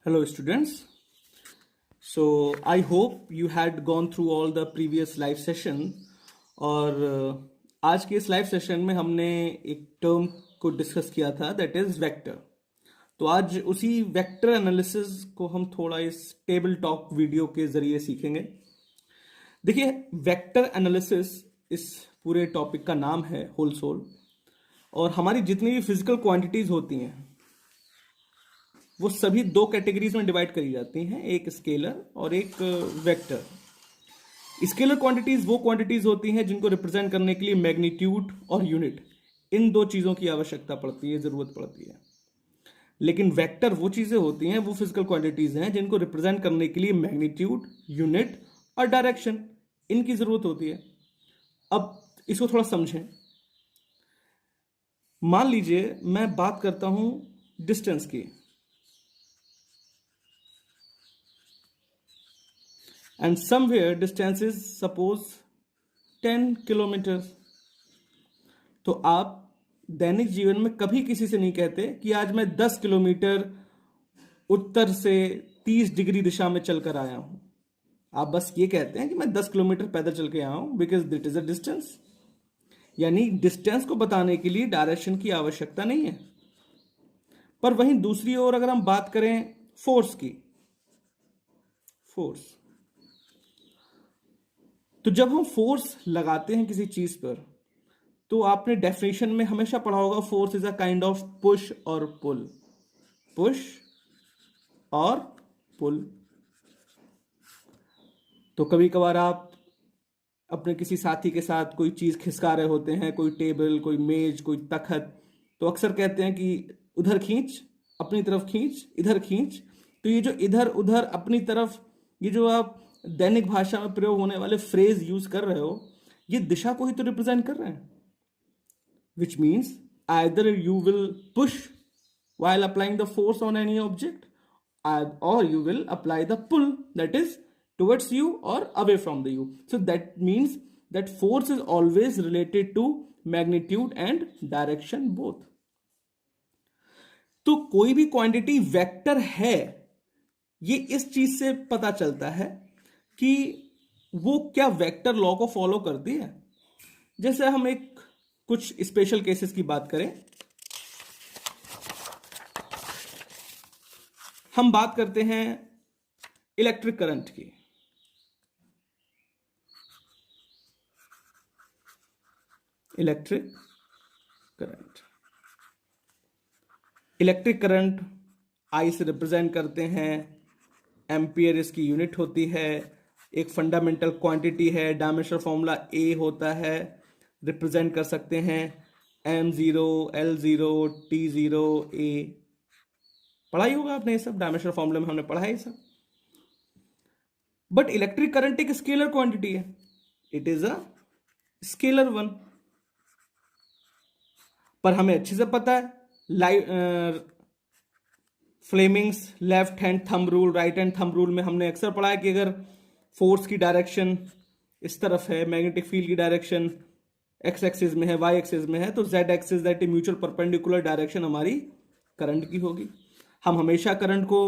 Hello, students. So, I hope you had gone through all the previous live session. और आज के इस live session में हमने एक टर्म को डिस्कस किया था, दैट इज वेक्टर. तो आज उसी वेक्टर एनालिसिस को हम थोड़ा इस टेबल टॉक वीडियो के जरिए सीखेंगे. देखिए, वेक्टर एनालिसिस इस पूरे टॉपिक का नाम है होल सोल. और हमारी जितनी भी फिजिकल क्वांटिटीज होती हैं वो सभी दो कैटेगरीज में डिवाइड करी जाती हैं, एक स्केलर और एक वेक्टर. स्केलर क्वांटिटीज वो क्वांटिटीज होती हैं जिनको रिप्रेजेंट करने के लिए मैग्नीट्यूड और यूनिट, इन दो चीजों की आवश्यकता पड़ती है, जरूरत पड़ती है. लेकिन वेक्टर वो चीजें होती हैं, वो फिजिकल क्वांटिटीज हैं जिनको रिप्रेजेंट करने के लिए मैग्नीट्यूड, यूनिट और डायरेक्शन, इनकी जरूरत होती है. अब इसको थोड़ा समझें. मान लीजिए मैं बात करता हूं डिस्टेंस की, and somewhere distance is suppose 10 kilometre. तो आप दैनिक जीवन में कभी किसी से नहीं कहते कि आज मैं 10 किलोमीटर उत्तर से 30 डिग्री दिशा में चलकर आया हूं. आप बस ये कहते हैं कि मैं 10 किलोमीटर पैदल चल के आया हूं, because that is a distance. यानी डिस्टेंस को बताने के लिए डायरेक्शन की आवश्यकता नहीं है. पर वहीं दूसरी ओर अगर हम बात करें फोर्स की, फोर्स, तो जब हम फोर्स लगाते हैं किसी चीज पर, तो आपने डेफिनेशन में हमेशा पढ़ा होगा force is a kind of push और पुल. पुश और पुल. तो कभी कभार आप अपने किसी साथी के साथ कोई चीज खिसका रहे होते हैं, कोई टेबल, कोई मेज, कोई तखत, तो अक्सर कहते हैं कि उधर खींच, अपनी तरफ खींच, इधर खींच. तो ये जो इधर उधर अपनी तरफ, ये जो आप दैनिक भाषा में प्रयोग होने वाले फ्रेज यूज कर रहे हो, ये दिशा को ही तो रिप्रेजेंट कर रहे हैं. Which means either you will push while applying the force on any object, or you will apply the pull, that is towards you or away from the you. So that means that force is always related to magnitude and direction both. तो कोई भी quantity vector है, ये इस चीज से पता चलता है कि वो क्या वेक्टर लॉ को फॉलो करती है. जैसे हम एक कुछ स्पेशल केसेस की बात करें, हम बात करते हैं इलेक्ट्रिक करंट की. Electric current, electric current I से रिप्रेजेंट करते हैं, एम्पियर इसकी यूनिट होती है, एक फंडामेंटल क्वांटिटी है, डायमेंशनल फॉर्मूला ए होता है, रिप्रेजेंट कर सकते हैं m0, l0, t0, a. पढ़ाई होगा आपने ये सब, डायमेंशनल फॉर्मूला में हमने पढ़ा है ये सब. बट इलेक्ट्रिक करंट एक स्केलर क्वांटिटी है, it is a scalar one. पर हमें अच्छे से पता है Fleming's left hand thumb rule, right hand thumb rule में हमने अक्सर पढ़ा है कि अगर फोर्स की डायरेक्शन इस तरफ है, मैग्नेटिक फील्ड की डायरेक्शन एक्स एक्सिस में है, वाई एक्सिस में है, तो Z axis that is mutual perpendicular direction हमारी करंट की होगी. हम हमेशा करंट को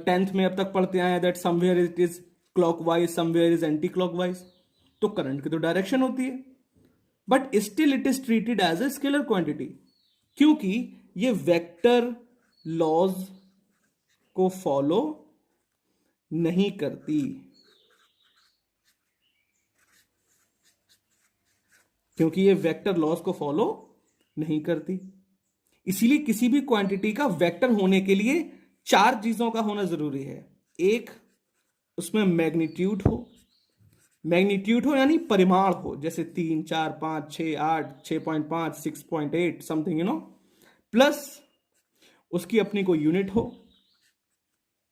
10th में अब तक पढ़ते आए हैं that somewhere it is clockwise, somewhere is anti clockwise. तो करंट की तो डायरेक्शन होती है, but still it is treated as a scalar quantity, क्योंकि ये वेक्टर लॉज को फॉलो नहीं करती. क्योंकि ये वेक्टर लॉज को फॉलो नहीं करती, इसीलिए किसी भी क्वांटिटी का वेक्टर होने के लिए चार चीजों का होना जरूरी है. एक, उसमें मैग्नीट्यूड हो. मैग्नीट्यूड हो यानी परिमाण हो, जैसे 3, 4, 5, 6, 8, 6.5, 6.8 समथिंग, प्लस उसकी अपनी कोई यूनिट हो,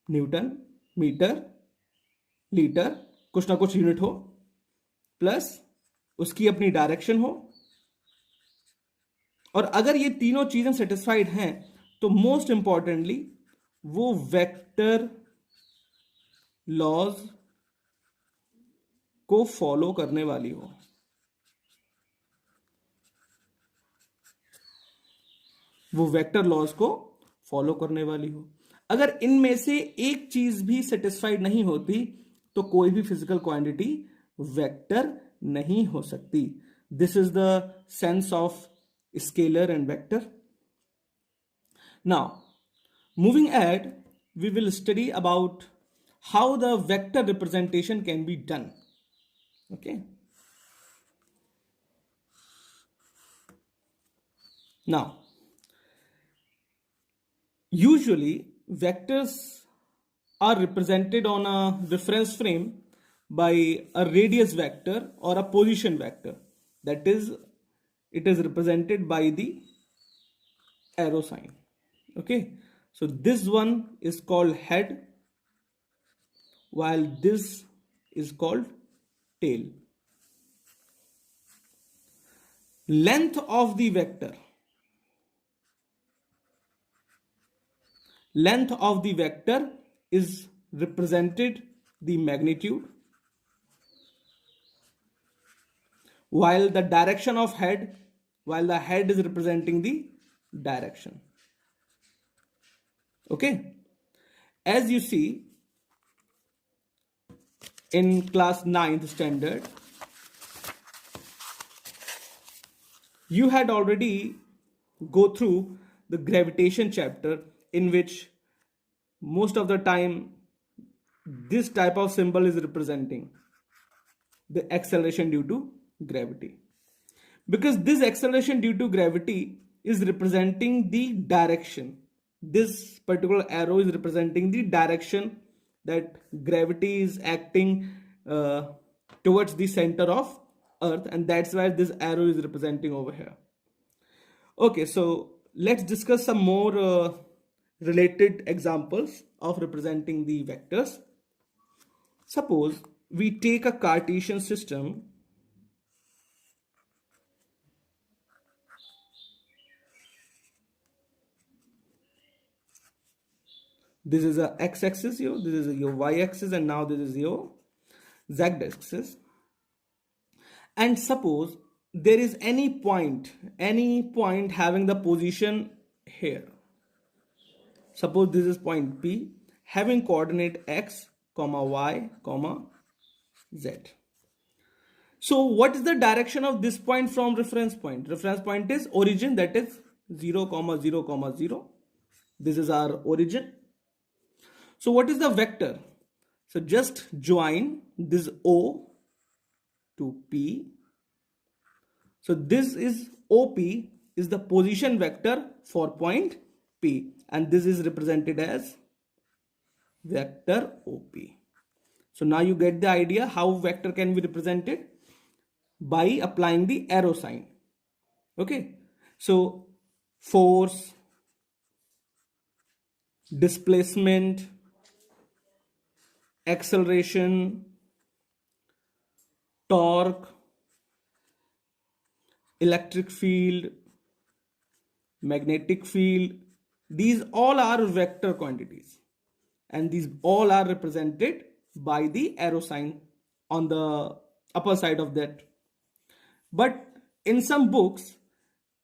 न्यूटन, मीटर, लीटर, कुछ ना कुछ यूनिट हो, प्लस उसकी अपनी डायरेक्शन हो. और अगर ये तीनों चीजें सेटिस्फाइड हैं तो मोस्ट इंपॉर्टेंटली वो वेक्टर लॉज को फॉलो करने वाली हो. वो वेक्टर लॉज को फॉलो करने वाली हो. अगर इनमें से एक चीज भी सेटिस्फाइड नहीं होती तो कोई भी फिजिकल क्वांटिटी वेक्टर नहीं हो सकती. This is the sense of scalar and vector. Now, moving ahead, we will study about how the vector representation can be done. Okay. Now, usually vectors are represented on a reference frame by a radius vector or a position vector. That is, it is represented by the arrow sign. Okay, so this one is called head, while this is called tail. Length of the vector. Length of the vector is represented the magnitude, while the direction of head, while the head is representing the direction. Okay, as you see in class 9th standard, you had already go through the gravitation chapter, in which most of the time this type of symbol is representing the acceleration due to gravity, because this acceleration due to gravity is representing the direction. This particular arrow is representing the direction that gravity is acting towards the center of earth, and that's why this arrow is representing over here. Okay, so let's discuss some more related examples of representing the vectors. Suppose we take a Cartesian system. This is a x-axis here, this is your y-axis, and now this is your z-axis. And suppose there is any point having the position here. Suppose this is point P having coordinate x, y, z. So what is the direction of this point from reference point? Reference point is origin, that is 0, 0, 0. This is our origin. So what is the vector? So just join this O to P. So this is OP is the position vector for point P, and this is represented as vector OP. So now you get the idea how vector can be represented by applying the arrow sign. Okay, so force, displacement, acceleration, torque, electric field, magnetic field, these all are vector quantities, and these all are represented by the arrow sign on the upper side of that. But in some books,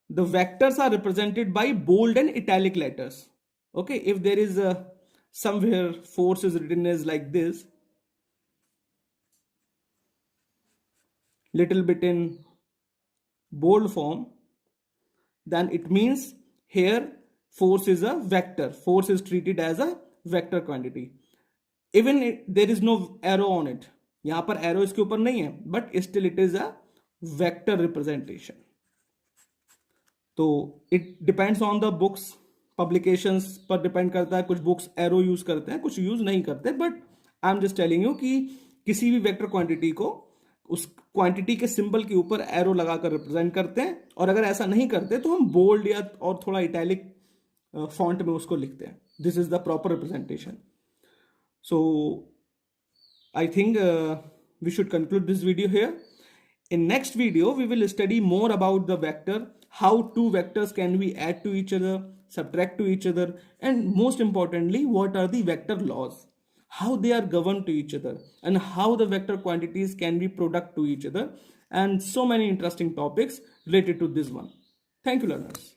the vectors are represented by bold and italic letters. Okay, if there is a somewhere force is written as like this, little bit in bold form, then it means here force is a vector. Force is treated as a vector quantity. Even there is no arrow on it. यहाँ पर arrow इसके ऊपर नहीं है, but still it is a vector representation. तो it depends on the books, publications पर depend करता है. कुछ books arrow use करते हैं, कुछ use नहीं करते. But I am just telling you कि किसी भी vector quantity को उस क्वांटिटी के सिंबल के ऊपर एरो लगाकर रिप्रेजेंट करते हैं, और अगर ऐसा नहीं करते तो हम बोल्ड या और थोड़ा इटैलिक फॉन्ट में उसको लिखते हैं. This is the proper representation. So I think we should conclude this video here. In next video, we will study more about the vector, how two vectors can be add to each other, subtract to each other, and most importantly, what are the vector laws, how they are governed to each other, and how the vector quantities can be product to each other, and so many interesting topics related to this one. Thank you, learners.